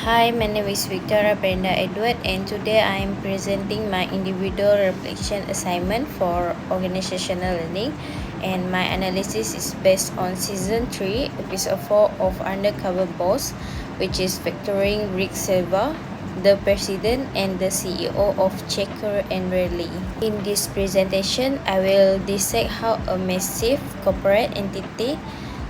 Hi, my name is Victoria Brenda Edward, and today I am presenting my individual reflection assignment for organizational learning. And my analysis is based on season 3, episode 4 of Undercover Boss, which is featuring Rick Silva, the president and the CEO of Checker and Rally. In this presentation, I will dissect how a massive corporate entity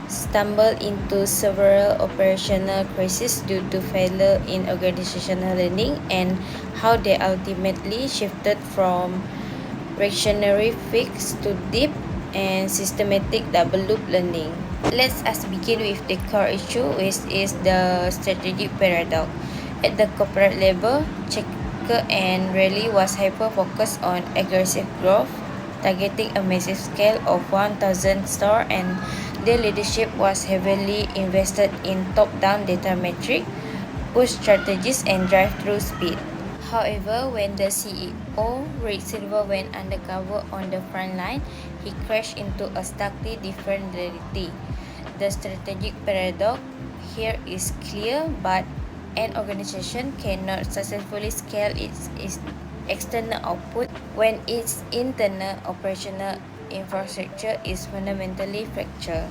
stumbled into several operational crises due to failure in organizational learning and how they ultimately shifted from reactionary fix to deep and systematic double loop learning. Let us begin with the core issue, which is the strategic paradox. At the corporate level, Checker and Rally was hyper-focused on aggressive growth, targeting a massive scale of 1,000 stores, and their leadership was heavily invested in top-down data metric, push strategies, and drive-through speed. However, when the CEO, Rick Silva, went undercover on the front line, he crashed into a starkly different reality. The strategic paradox here is clear, but an organization cannot successfully scale its external output when its internal operational infrastructure is fundamentally fractured.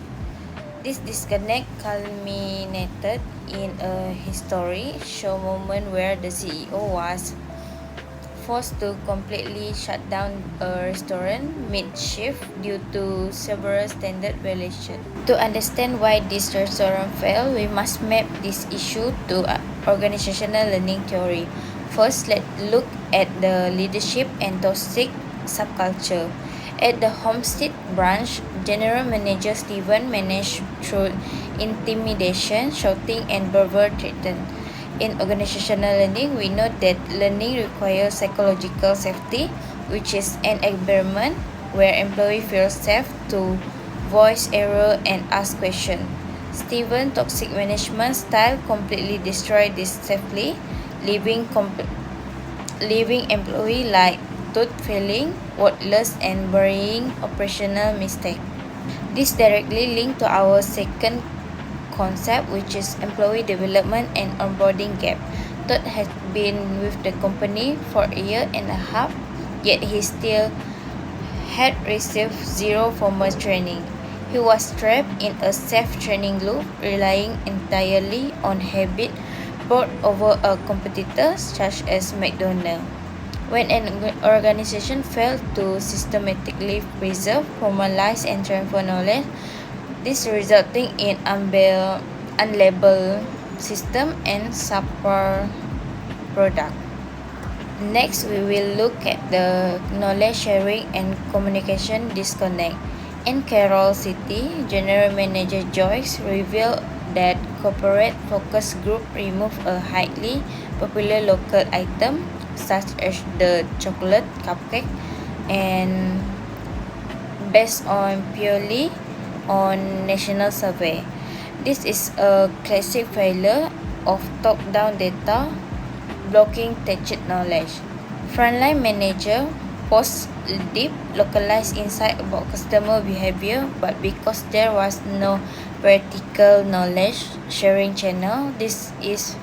This disconnect culminated in a historic show moment where the CEO was forced to completely shut down a restaurant mid-shift due to several standard violations. To understand why this restaurant failed, we must map this issue to organizational learning theory. First, let's look at the leadership and toxic subculture. At the Homestead branch, General Manager Steven managed through intimidation, shouting, and verbal treatment. In organizational learning, we know that learning requires psychological safety, which is an environment where employees feel safe to voice error and ask questions. Steven's toxic management style completely destroyed this safely, leaving employees like tooth failing, worthless, and burying operational mistakes. This directly linked to our second concept, which is employee development and onboarding gap. Todd has been with the company for a year and a half, yet he still had received zero formal training. He was trapped in a self-training loop, relying entirely on habit brought over a competitor such as McDonald's. When an organization fails to systematically preserve, formalize, and transfer knowledge, this resulting in unlabeled system and subpar product. Next, we will look at the knowledge sharing and communication disconnect. In Carol City, General Manager Joyce revealed that corporate focus group removed a highly popular local item such as the chocolate cupcake and based on purely on national survey. This is a classic failure of top-down data blocking tacit knowledge. Frontline manager posts deep localized insight about customer behavior, but because there was no vertical knowledge sharing channel, this is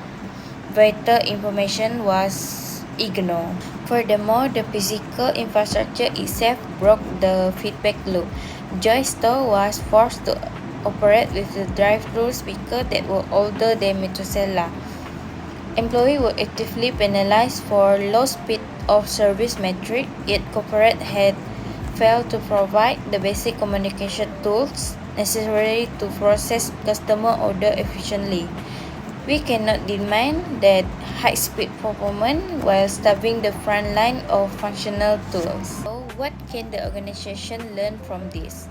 vital information was ignored. Furthermore, the physical infrastructure itself broke the feedback loop. Joy's store was forced to operate with a drive-through speaker that were older than Metosella. Employees were actively penalized for low speed of service metric, yet corporate had failed to provide the basic communication tools necessary to process customer order efficiently. We cannot demand that high-speed performance while starving the front line of functional tools. So, what can the organization learn from this?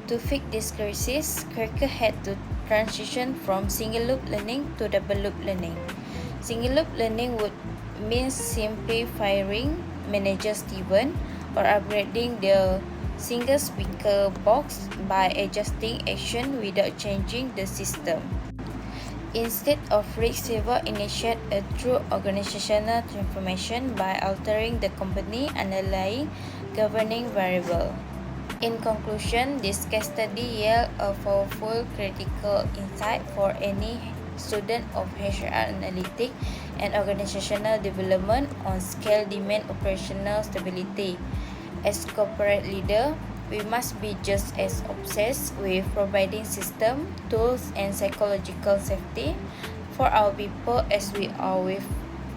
To fix this crisis, Quaker had to transition from single-loop learning to double-loop learning. Single-loop learning would mean simply firing Manager Steven or upgrading the single speaker box by adjusting action without changing the system. Instead of Rick Silva initiate a true organizational transformation by altering the company underlying governing variable. In conclusion, this case study yields a powerful critical insight for any student of HR Analytics and Organizational Development on scale demand operational stability. As corporate leader, we must be just as obsessed with providing system, tools, and psychological safety for our people as we are with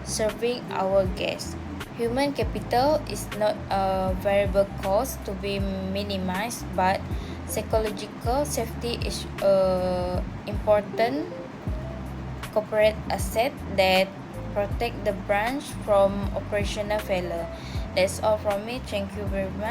serving our guests. Human capital is not a variable cost to be minimized, but psychological safety is an important corporate asset that protect the branch from operational failure. That's all from me. Thank you very much.